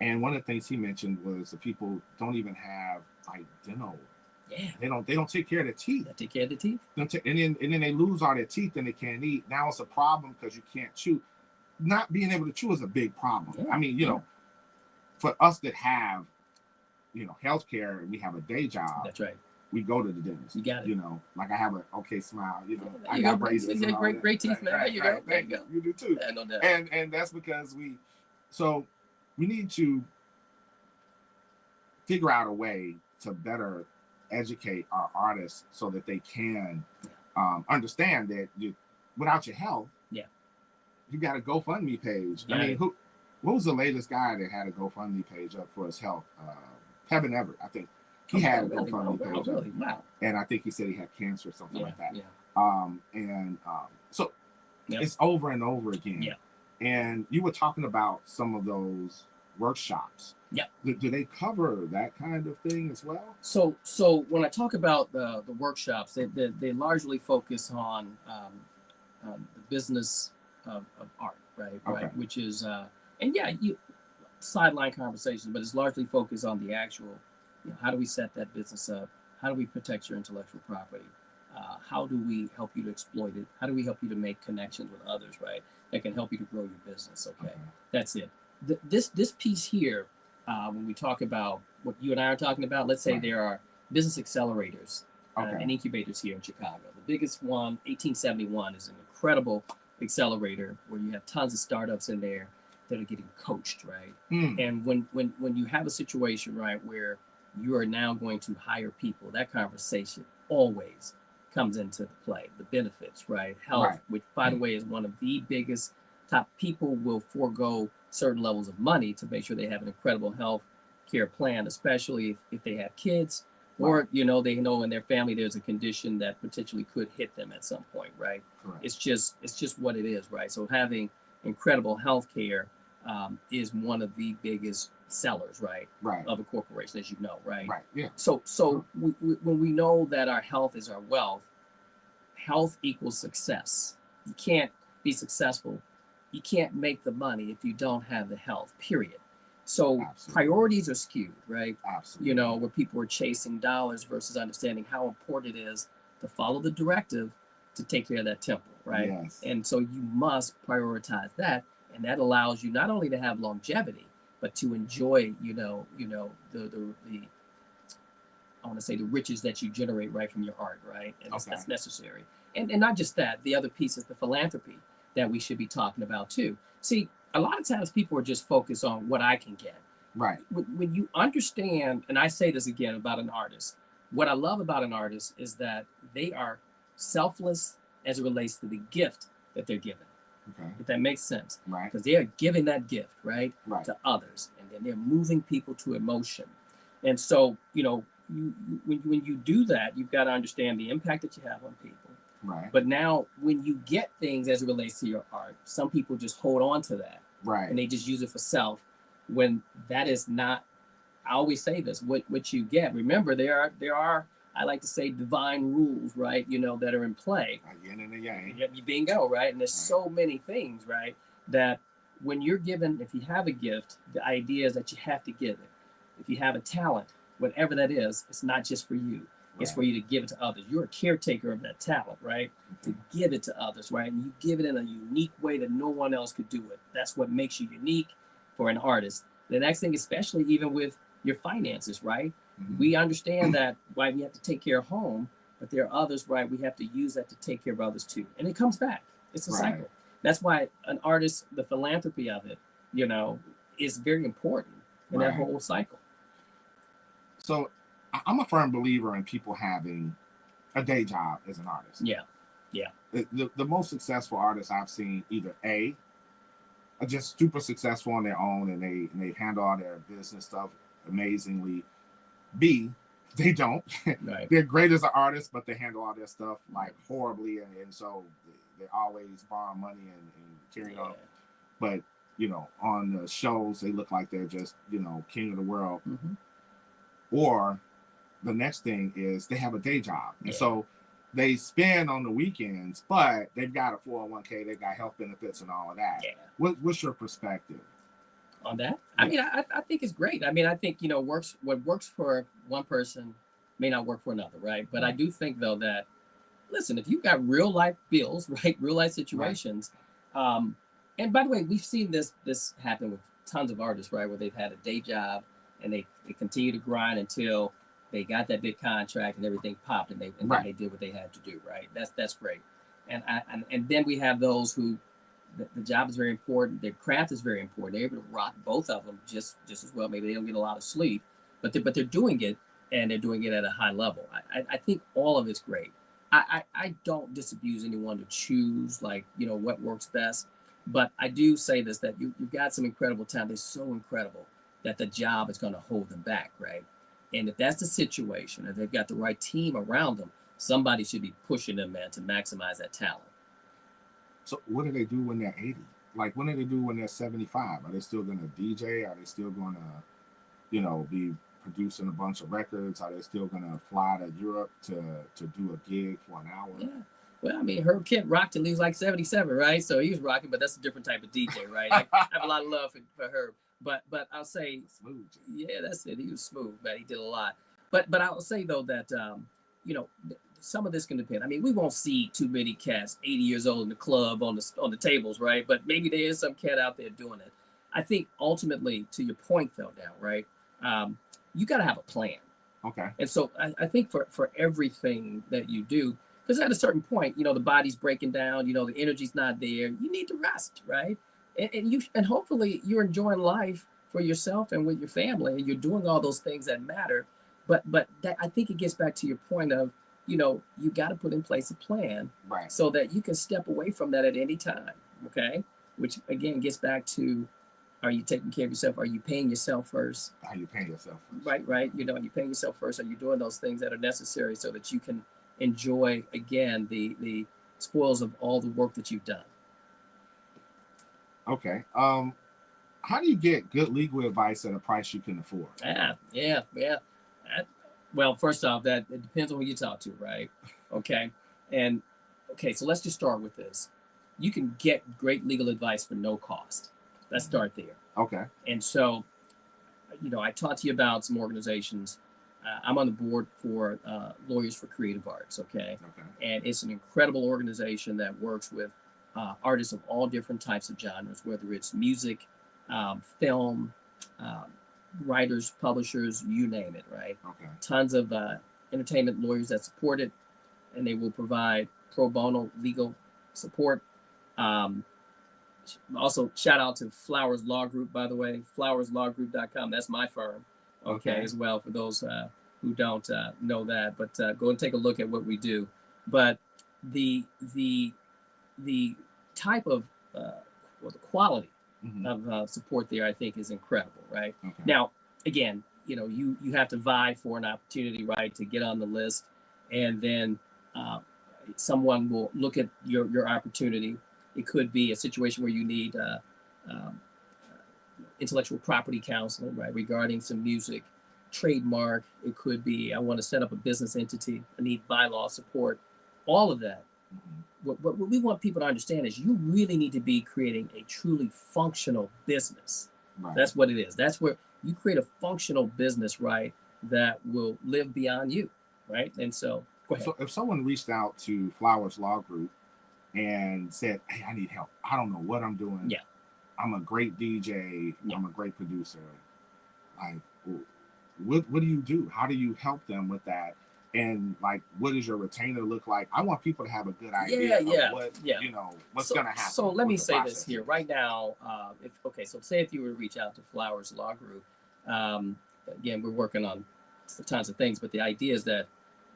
And one of the things he mentioned was the people don't even have like dental. Yeah. They don't take care of their teeth. They take care of the teeth. And then they lose all their teeth and they can't eat. Now it's a problem because you can't chew. Not being able to chew is a big problem. Yeah. I mean, you know, for us that have, you know, healthcare and we have a day job. That's right. We go to the dentist. You got it. You know, like I have a okay smile. You know, Yeah, I got braces. You got great teeth, man. There you go. There you go. You do too. Yeah, no doubt. And that's because we need to figure out a way to better educate our artists so that they can understand that without your health, you got a GoFundMe page. Yeah. I mean, what was the latest guy that had a GoFundMe page up for his health? Kevin Everett, I think. He had a GoFundMe page. Really? Wow. And I think he said he had cancer or something like that. Yeah. So it's over and over again. Yeah. And you were talking about some of those workshops. Yeah. Do they cover that kind of thing as well? So when I talk about the workshops, they largely focus on the business of art, right? Okay. Right. Which is you sideline conversations, but it's largely focused on the actual, you know, how do we set that business up? How do we protect your intellectual property? How do we help you to exploit it? How do we help you to make connections with others, right? That can help you to grow your business. Okay. That's it. This piece here, when we talk about what you and I are talking about, let's say there are business accelerators and incubators here in Chicago. The biggest one, 1871, is an incredible accelerator where you have tons of startups in there that are getting coached, right? And when you have a situation, right, where you are now going to hire people, that conversation always comes into play. The benefits, right? Health, which by the way is one of the biggest top. People will forego certain levels of money to make sure they have an incredible health care plan, especially if they have kids or, you know, they know in their family there's a condition that potentially could hit them at some point, right? Correct. It's just what it is, right? So having incredible health care is one of the biggest sellers, right? Of a corporation, as you know, right? Yeah. So when we know that our health is our wealth, health equals success. You can't be successful. You can't make the money if you don't have the health, period. So priorities are skewed, right? Absolutely. You know, where people are chasing dollars versus understanding how important it is to follow the directive to take care of that temple, right? Yes. And so you must prioritize that. And that allows you not only to have longevity, but to enjoy, the I want to say the riches that you generate right from your art, right? And Okay. that's necessary. And not just that, the other piece is the philanthropy that we should be talking about too. See, a lot of times people are just focused on what I can get. Right. When you understand, and I say this again about an artist, what I love about an artist is that they are selfless as it relates to the gift that they're given. Okay. If that makes sense. Right. Because they are giving that gift, right, Right. to others. And then they're moving people to emotion. And so, when you do that, you've got to understand the impact that you have on people. Right. But now when you get things as it relates to your art, some people just hold on to that. Right. And they just use it for self when that is not, I always say this, what you get. Remember, there are I like to say divine rules, right, that are in play. A yin and a yang. You bingo, right? And there's so many things, right, that when you're given, if you have a gift, the idea is that you have to give it. If you have a talent, whatever that is, it's not just for you. It's for you to give it to others. You're a caretaker of that talent, right? To give it to others, right? And you give it in a unique way that no one else could do it. That's what makes you unique for an artist. The next thing, especially even with your finances, right? Mhm. We understand that, right, we have to take care of home, but there are others, right, we have to use that to take care of others too. And it comes back. It's a Right. cycle. That's why an artist, the philanthropy of it, is very important in that Right. whole cycle. So I'm a firm believer in people having a day job as an artist. Yeah. The most successful artists I've seen either A, are just super successful on their own and they handle all their business stuff amazingly. B, they don't. Right. They're great as an artist, but they handle all their stuff like horribly, and so they always borrow money and carrying on. But on the shows they look like they're just king of the world. Mhm. Or the next thing is they have a day job, and Yeah. so they spend on the weekends, but they've got a 401k, they've got health benefits and all of that. Yeah. What's your perspective On that? I mean, I think it's great. I mean, I think, what works for one person may not work for another, right? But I do think, though, that, listen, if you've got real life bills, right, real life situations, and by the way, we've seen this happen with tons of artists, right, where they've had a day job and they continue to grind until they got that big contract and everything popped and then they did what they had to do, right? That's great. And then we have those who the job is very important. Their craft is very important. They're able to rock both of them just as well. Maybe they don't get a lot of sleep, but they're doing it, and they're doing it at a high level. I think all of it's great. I don't disabuse anyone to choose what works best, but I do say this, that you've got some incredible talent. They're so incredible that the job is going to hold them back, right? And if that's the situation, if they've got the right team around them, somebody should be pushing them, man, to maximize that talent. So what do they do when they're 80? Like, what do they do when they're 75? Are they still going to DJ? Are they still going to, be producing a bunch of records? Are they still going to fly to Europe to do a gig for an hour? Yeah. Well, I mean, Herb Kent rocked till he was like 77, right? So he was rocking, but that's a different type of DJ, right? I have a lot of love for Herb. But I'll say, Smooth. yeah, that's it. He was smooth, man. He did a lot. But I'll say, though, that, some of this can depend. I mean, we won't see too many cats 80 years old in the club on the tables, right? But maybe there is some cat out there doing it. I think ultimately, to your point, though, now, right? You got to have a plan. Okay. And so I think for everything that you do, because at a certain point, the body's breaking down, the energy's not there. You need to rest, right? And hopefully you're enjoying life for yourself and with your family, and you're doing all those things that matter. But that, I think it gets back to your point of, you got to put in place a plan, Right. so that you can step away from that at any time. Okay. Which again gets back to, are you taking care of yourself? Are you paying yourself first? How you paying yourself first? Right. Are you paying yourself first? Are you doing those things that are necessary so that you can enjoy, again, the spoils of all the work that you've done? Okay. How do you get good legal advice at a price you can afford? Yeah. Well, first off, that it depends on who you talk to, right? Okay. So let's just start with this. You can get great legal advice for no cost. Let's start there. Okay. And so, I talked to you about some organizations. I'm on the board for Lawyers for Creative Arts, okay? Okay. And it's an incredible organization that works with artists of all different types of genres, whether it's music, film, writers, publishers, you name it, right? Okay. Tons of entertainment lawyers that support it, and they will provide pro bono legal support. Um, Also, shout out to Flowers Law Group, by the way, flowerslawgroup.com. That's my firm, okay. As well, for those who don't know that. But go and take a look at what we do. But the type of or the quality of support there, I think, is incredible, right? Okay. Now, again, you have to vie for an opportunity, right, to get on the list, and then someone will look at your opportunity. It could be a situation where you need intellectual property counseling, right, regarding some music, trademark. It could be, I want to set up a business entity. I need bylaw support. All of that. What we want people to understand is you really need to be creating a truly functional business. Right. That's what it is. That's where you create a functional business, right, that will live beyond you, right? And so, go ahead. So if someone reached out to Flowers Law Group and said, "Hey, I need help. I don't know what I'm doing. Yeah. I'm a great DJ. Yeah. I'm a great producer. Like, what do you do? How do you help them with that? And like, what does your retainer look like? I want people to have a good idea of what's going to happen. So let me say process this here right now. So say if you were to reach out to Flowers Law Group, again, we're working on tons of things, but the idea is that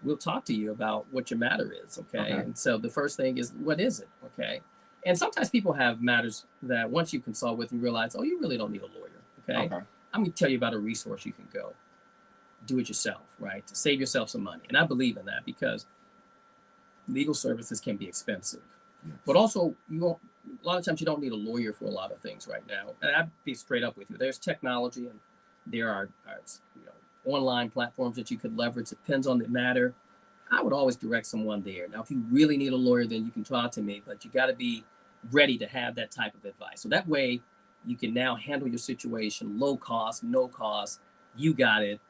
we'll talk to you about what your matter is, okay? And so the first thing is, what is it, okay? And sometimes people have matters that once you consult with and realize, oh, you really don't need a lawyer, okay? I'm going to tell you about a resource you can go do it yourself, right? To save yourself some money. And I believe in that because legal services can be expensive. Yes. But also, a lot of times you don't need a lawyer for a lot of things right now. And I'd be straight up with you. There's technology and there are online platforms that you could leverage. Depends on the matter. I would always direct someone there. Now, if you really need a lawyer, then you can talk to me, but you got to be ready to have that type of advice. So that way you can now handle your situation, low cost, no cost. You got it.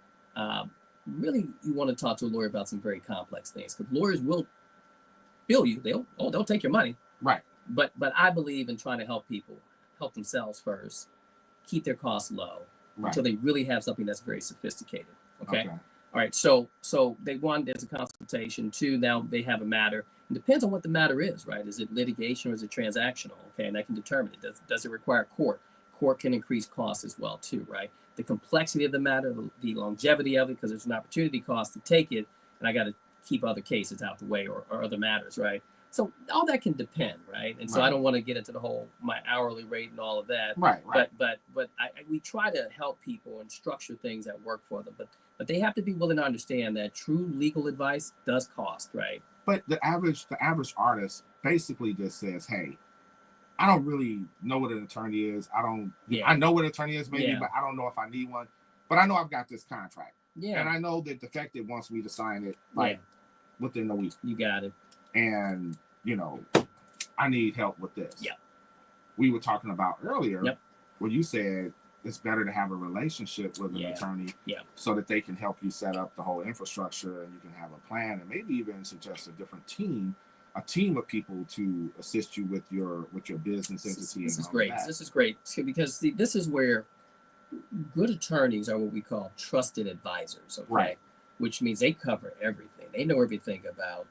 Really, you want to talk to a lawyer about some very complex things because lawyers will bill you. They'll take your money. Right. But I believe in trying to help people help themselves first, keep their costs low until they really have something that's very sophisticated. Okay. All right. So there's a consultation. 2, now they have a matter. It depends on what the matter is, right? Is it litigation or is it transactional? Okay. And that can determine it. Does it require court? Court can increase costs as well too, right? The complexity of the matter, the longevity of it, because there's an opportunity cost to take it, and I got to keep other cases out the way or other matters, right? So all that can depend, right? And so I don't want to get into the whole my hourly rate and all of that, right? But we try to help people and structure things that work for them, but they have to be willing to understand that true legal advice does cost, right? But the average artist basically just says, "Hey, I don't really know what an attorney is. I know what an attorney is maybe, but I don't know if I need one. But I know I've got this contract. Yeah. And I know that Defected wants me to sign it within a week. You got it. And, I need help with this. Yeah. We were talking about earlier where you said it's better to have a relationship with an attorney so that they can help you set up the whole infrastructure and you can have a plan and maybe even suggest a different team. A team of people to assist you with your business entity. This is great. This is great because this is where good attorneys are what we call trusted advisors. Okay, right. Which means they cover everything. They know everything about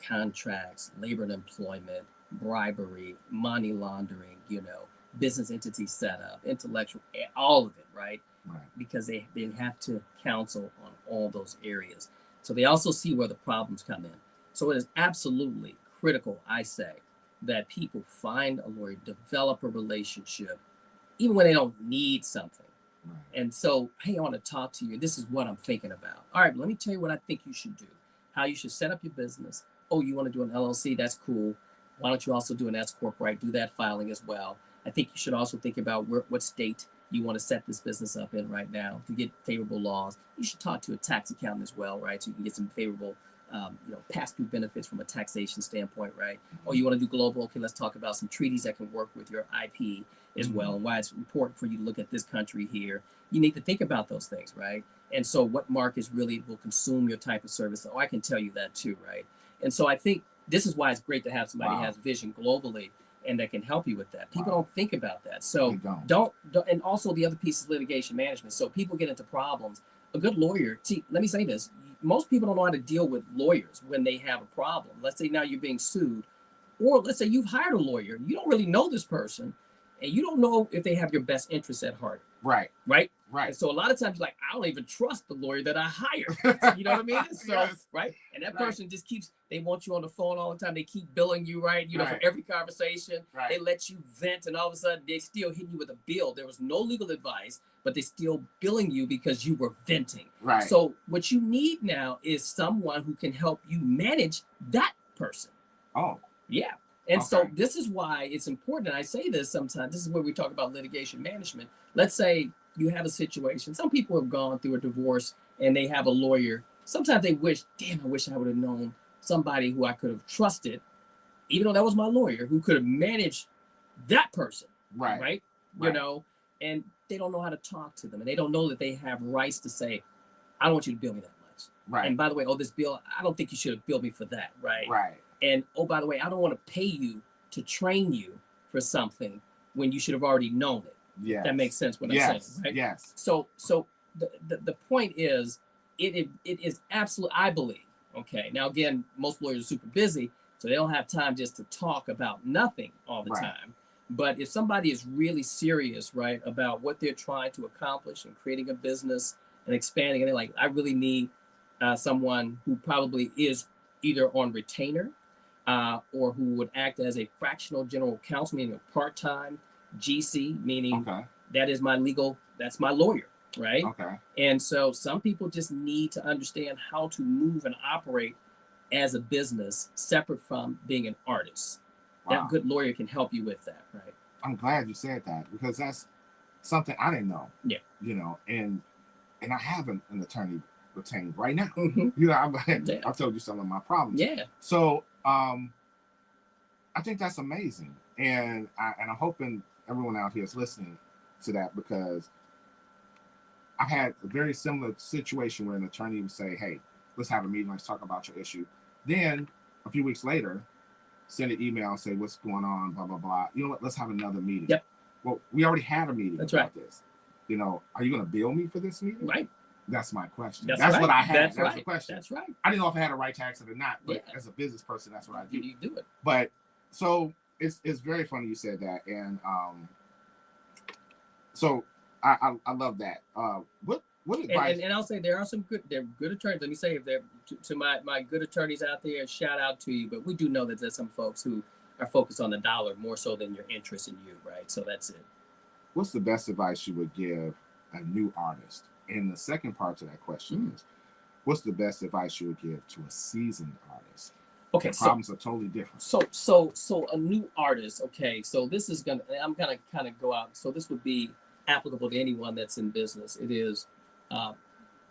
contracts, labor and employment, bribery, money laundering. Business entity setup, intellectual, all of it. Right. Because they have to counsel on all those areas. So they also see where the problems come in. So it is absolutely critical, I say, that people find a lawyer, develop a relationship, even when they don't need something. Right. And so, hey, I want to talk to you. This is what I'm thinking about. All right, let me tell you what I think you should do. How you should set up your business. Oh, you want to do an LLC? That's cool. Why don't you also do an S Corp, right? Do that filing as well. I think you should also think about what state you want to set this business up in right now to get favorable laws. You should talk to a tax accountant as well, right? So you can get some favorable pass-through benefits from a taxation standpoint, right? Oh, you want to do global? Okay, let's talk about some treaties that can work with your IP as well, and why it's important for you to look at this country here. You need to think about those things, right? And so what markets really will consume your type of service? Oh, I can tell you that too, right? And so I think this is why it's great to have somebody who has vision globally and that can help you with that. People don't think about that. So They don't, and also the other piece is litigation management. So people get into problems. A good lawyer, see, let me say this. Most people don't know how to deal with lawyers when they have a problem. Let's say now you're being sued, or let's say you've hired a lawyer. You don't really know this person, and you don't know if they have your best interests at heart. Right. Right. Right. And so a lot of times, like, I don't even trust the lawyer that I hired. You know what I mean? So, Yes. right. And that Right. person just keeps, they want you on the phone all the time. They keep billing you, right? You know, Right. for every conversation. Right. They let you vent, and all of a sudden, they still hitting you with a bill. There was no legal advice, but they still billing you because you were venting. Right. So what you need now is someone who can help you manage that person. Oh. Yeah. And so Okay. this is why it's important. And I say this sometimes. This is where we talk about litigation management. Let's say you have a situation. Some people have gone through a divorce and they have a lawyer. Sometimes they wish, damn, I wish I would have known somebody who I could have trusted, even though that was my lawyer, who could have managed that person. Right. Right. You Right. know, and they don't know how to talk to them. And they don't know that they have rights to say, I don't want you to bill me that much. Right. And by the way, oh, this bill, I don't think you should have billed me for that. Right. Right. And oh, by the way, I don't want to pay you to train you for something when you should have already known it. Yes. That makes sense what I'm Yes. saying, right? Yes. So the point is, it is absolute. I believe. Okay. Now again, most lawyers are super busy, so they don't have time just to talk about nothing all the Right. time. But if somebody is really serious, right, about what they're trying to accomplish and creating a business and expanding, and they're like, I really need someone who probably is either on retainer or who would act as a fractional general counsel, meaning a part-time GC, meaning Okay. that is my legal, that's my lawyer, right? Okay. And so some people just need to understand how to move and operate as a business separate from being an artist. Wow. That good lawyer can help you with that, right? I'm glad you said that because that's something I didn't know. Yeah. You know, and I have an attorney retained right now. Mhm. You know, Yeah. I've told you some of my problems. Yeah. So I think that's amazing, and I'm hoping everyone out here is listening to that because I've had a very similar situation where an attorney would say, "Hey, let's have a meeting. Let's talk about your issue." Then a few weeks later, send an email and say, "What's going on?" Blah blah blah. You know what? Let's have another meeting. Yep. Well, we already had a meeting That's about this. You know, are you going to bill me for this meeting? Right. That's my question. That's That's right. what I had. That's That was right. the question. That's right. I didn't know if I had a right to ask it or not, but Yeah. as a business person, that's what I do. You do it. But so it's very funny you said that, and so I love that. What advice? And I'll say there are some good attorneys. Let me say if they're to my good attorneys out there, shout out to you. But we do know that there's some folks who are focused on the dollar more so than your interest in you, right? So that's it. What's the best advice you would give a new artist? And the second part to that question is, what's the best advice you would give to a seasoned artist? Okay, The problems are totally different. So a new artist. Okay, so this is I'm gonna kind of go out. So this would be applicable to anyone that's in business. It is,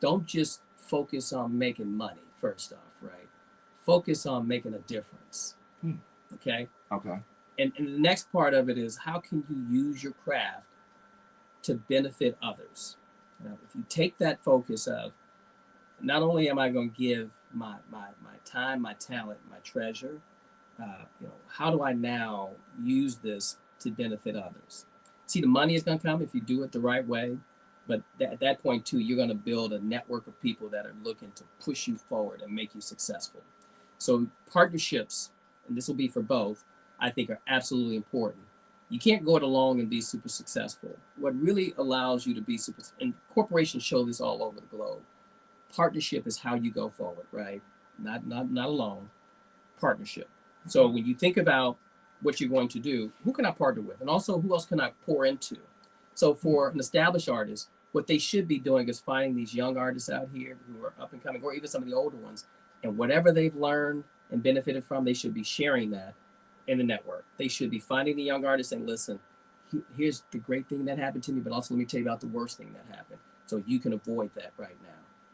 don't just focus on making money. First off, right? Focus on making a difference. Okay. Okay. And the next part of it is how can you use your craft to benefit others? Now, if you take that focus of not only am I going to give my time, my talent, my treasure, how do I now use this to benefit others? See, the money is going to come if you do it the right way, but at that point too, you're going to build a network of people that are looking to push you forward and make you successful. So partnerships, and this will be for both, I think are absolutely important. You can't go it alone and be super successful. What really allows you to be super, and corporations show this all over the globe, partnership is how you go forward, right? Not alone, partnership. So when you think about what you're going to do, who can I partner with? And also who else can I pour into? So for an established artist, what they should be doing is finding these young artists out here who are up and coming, or even some of the older ones, and whatever they've learned and benefited from, they should be sharing that in the network. They should be finding the young artists and listen, here's the great thing that happened to me, but also let me tell you about the worst thing that happened so you can avoid that right now.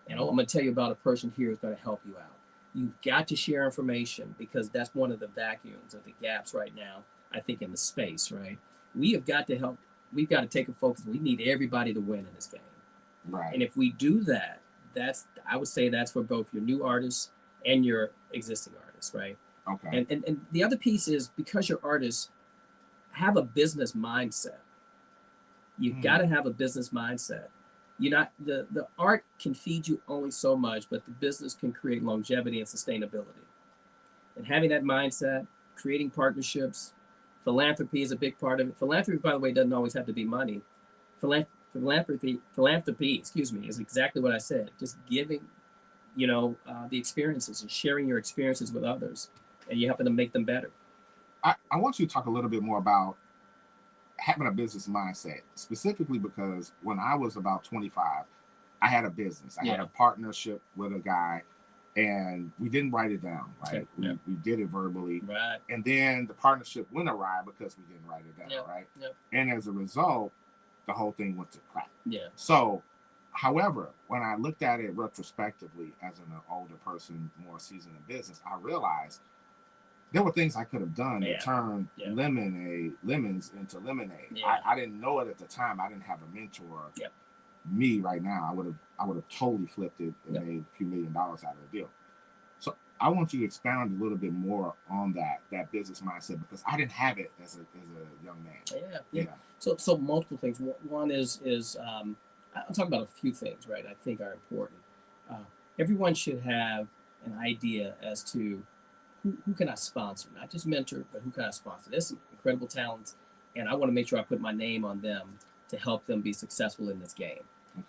And I'm going to tell you about a person here who's going to help you out. You've got to share information because that's one of the vacuums of the gaps right now, I think, in the space, right? We have got to help. We've got to take a focus. We need everybody to win in this game. Right. And if we do that, I would say that's for both your new artists and your existing artists, right? Okay. And the other piece is because you're artists, have a business mindset. You've got to have a business mindset. You're not the art can feed you only so much, but the business can create longevity and sustainability. And having that mindset, creating partnerships, philanthropy is a big part of it. Philanthropy, by the way, doesn't always have to be money. Philanthropy, is exactly what I said. Just giving, the experiences and sharing your experiences with others, and you happen to make them better. I want you to talk a little bit more about having a business mindset, specifically because when I was about 25, I had a business. I had a partnership with a guy, and we didn't write it down, right? We did it verbally. Right. And then the partnership went awry because we didn't write it down, right? And as a result, the whole thing went to crap. Yeah. So, however, when I looked at it retrospectively as an older person, more seasoned in business, I realized there were things I could have done to turn lemons into lemonade. Yeah. I didn't know it at the time. I didn't have a mentor. Me right now, I would have totally flipped it and made a few $1 million out of the deal. So I want you to expound a little bit more on that business mindset, because I didn't have it as a young man. Yeah. So multiple things. One is I'll talk about a few things, right? I think are important. Everyone should have an idea as to who can I sponsor, not just mentor, but who can I sponsor? There's some incredible talents, and I want to make sure I put my name on them to help them be successful in this game.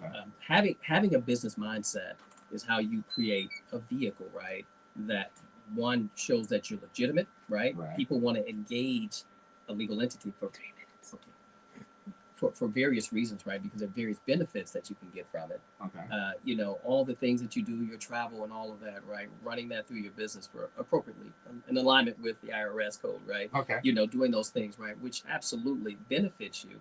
Okay. Having a business mindset is how you create a vehicle, right? That one shows that you're legitimate, right? People want to engage a legal entity for 3 minutes. Okay. For various reasons, right? Because there are various benefits that you can get from it. Okay. All the things that you do, your travel and all of that, right? Running that through your business for appropriately in alignment with the IRS code, right? Okay. Doing those things, right? Which absolutely benefits you.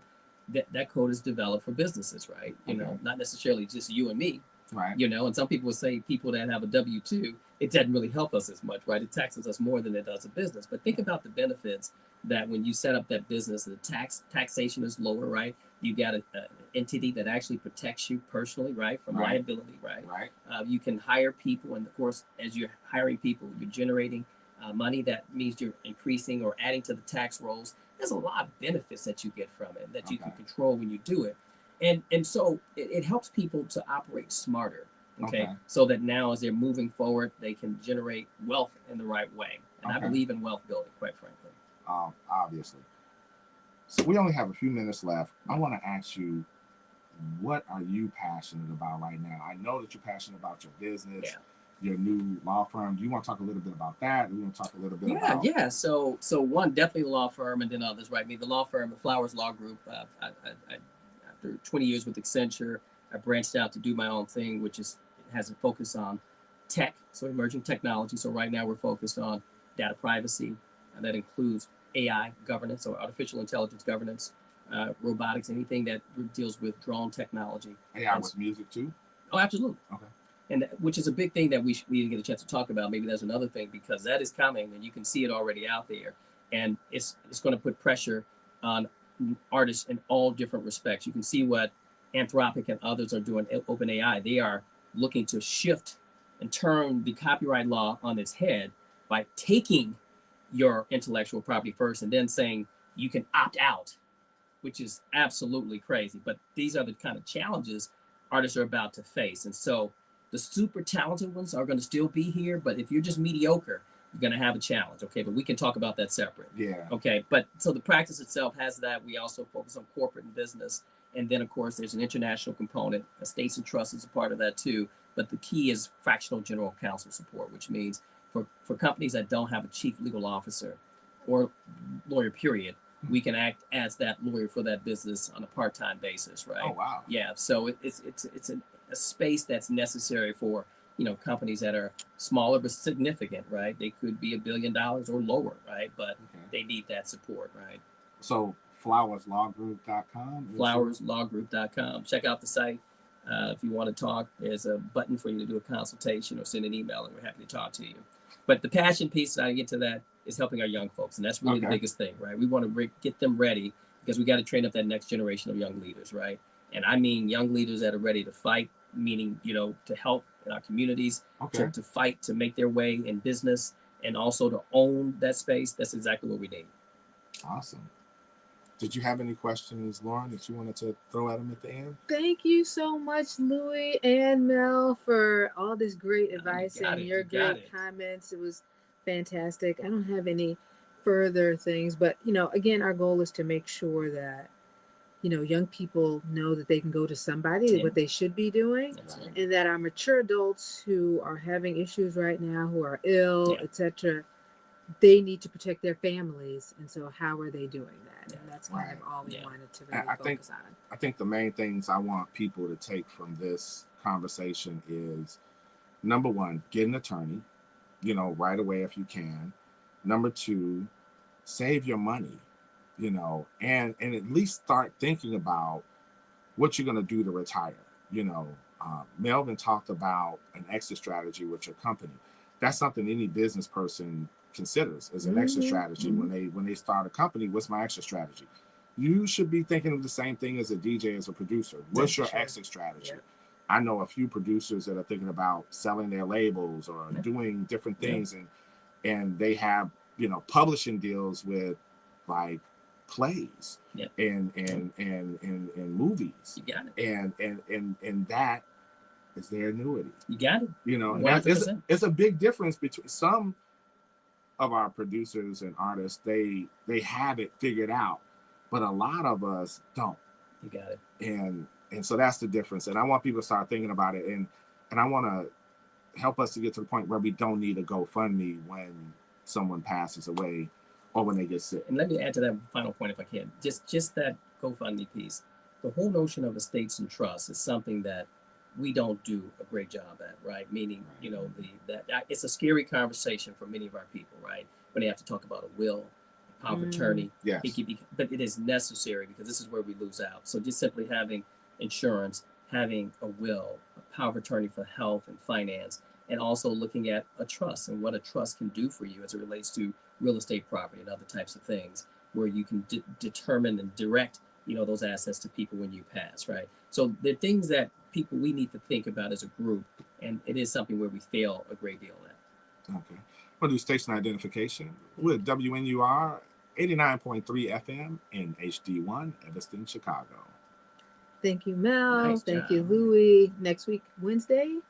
That code is developed for businesses, right? Not necessarily just you and me. Right. And some people would say people that have a W-2, it doesn't really help us as much, right? It taxes us more than it does a business. But think about the benefits that when you set up that business, the taxation is lower, right? You got an entity that actually protects you personally, right? From liability, right? Right. You can hire people, and of course, as you're hiring people, you're generating money. That means you're increasing or adding to the tax rolls. There's a lot of benefits that you get from it that you can control when you do it. And so it helps people to operate smarter, okay? So that now as they're moving forward, they can generate wealth in the right way. And I believe in wealth building, quite frankly. Obviously. So we only have a few minutes left. I want to ask you, what are you passionate about right now? I know that you're passionate about your business, your new law firm. Do you want to talk a little bit about that? Do you want to talk a little bit about... Yeah. So one, definitely the law firm, and then others, right? The law firm, the Flowers Law Group, after 20 years with Accenture, I branched out to do my own thing, which has a focus on tech, so emerging technology. So right now we're focused on data privacy, and that includes AI governance or artificial intelligence governance, robotics, anything that deals with drone technology. AI with music too? Oh, absolutely. Okay. And which is a big thing that we didn't get a chance to talk about. Maybe there's another thing, because that is coming, and you can see it already out there, and it's going to put pressure on artists in all different respects. You can see what Anthropic and others are doing. OpenAI, they are looking to shift and turn the copyright law on its head by taking your intellectual property first and then saying you can opt out, which is absolutely crazy. But these are the kind of challenges artists are about to face. And so the super talented ones are going to still be here, but if you're just mediocre, you're going to have a challenge. Okay, but we can talk about that separate. Yeah. Okay, but so the practice itself has that. We also focus on corporate and business. And then, of course, there's an international component. Estates and trusts is a part of that too. But the key is fractional general counsel support, which means for companies that don't have a chief legal officer or lawyer, period, we can act as that lawyer for that business on a part-time basis, right? Oh, wow. Yeah, so it's a space that's necessary for, companies that are smaller but significant, right? They could be $1 billion or lower, right? But they need that support, right? So flowerslawgroup.com? Flowerslawgroup.com. Check out the site. If you want to talk, there's a button for you to do a consultation or send an email, and we're happy to talk to you. But the passion piece, I get to that, is helping our young folks. And that's really the biggest thing, right? We want to get them ready, because we got to train up that next generation of young leaders, right? And I mean young leaders that are ready to fight, meaning, to help in our communities, to fight, to make their way in business, and also to own that space. That's exactly what we need. Awesome. Did you have any questions, Lauren, that you wanted to throw at him at the end? Thank you so much, Louie and Mel, for all this great advice and your great comments. It was fantastic. I don't have any further things, but again, our goal is to make sure that young people know that they can go to somebody, what they should be doing, and that our mature adults who are having issues right now, who are ill, etc., they need to protect their families. And so how are they doing that? And that's kind of all we wanted to really focus on. I think the main things I want people to take from this conversation is, number one, get an attorney, right away if you can. Number two, save your money, and at least start thinking about what you're going to do to retire. Melvin talked about an exit strategy with your company. That's something any business person considers as an exit strategy. When they start a company, what's my exit strategy? You should be thinking of the same thing as a DJ, as a producer. What's your exit strategy? I know a few producers that are thinking about selling their labels or doing different things, and they have publishing deals with like plays and movies. You got it. And that is their annuity. You got it. And it's a big difference between some of our producers and artists. They have it figured out, but a lot of us don't. You got it. And so that's the difference. And I want people to start thinking about it. And I want to help us to get to the point where we don't need a GoFundMe when someone passes away or when they get sick. And let me add to that final point if I can. Just that GoFundMe piece. The whole notion of estates and trusts is something that we don't do a great job at, right? Meaning, it's a scary conversation for many of our people, right? When they have to talk about a will, power of attorney. Yes. But it is necessary because this is where we lose out. So just simply having insurance, having a will, a power of attorney for health and finance, and also looking at a trust and what a trust can do for you as it relates to real estate property and other types of things, where you can determine and direct those assets to people when you pass, right? So they're things that we need to think about as a group, and it is something where we fail a great deal at. Okay. We'll do station identification with WNUR 89.3 FM in HD1, Evanston, Chicago. Thank you, Mel. Nice Thank job. you, Louie. Next week, Wednesday,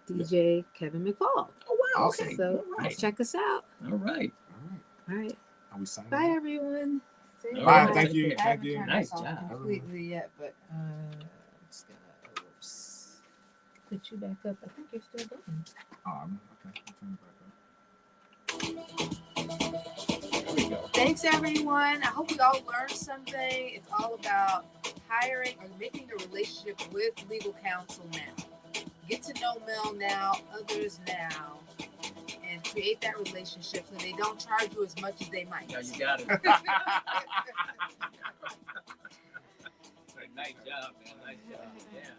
DJ Kevin McFall. Oh, wow. Awesome. Okay. So check us out. All right. All right. Are we signing Bye, off? everyone. All Bye. right. Thank you. I haven't Thank you. turned Nice this off job. completely yet, but I'm just gonna put you back up. I think you're still going. Okay. I'll turn it back up. There we go. Thanks, everyone. I hope we all learned something. It's all about hiring or making a relationship with legal counsel now. Get to know Mel now, others now, and create that relationship so they don't charge you as much as they might. Yeah, you got it. Nice job, man. Nice job. Yeah.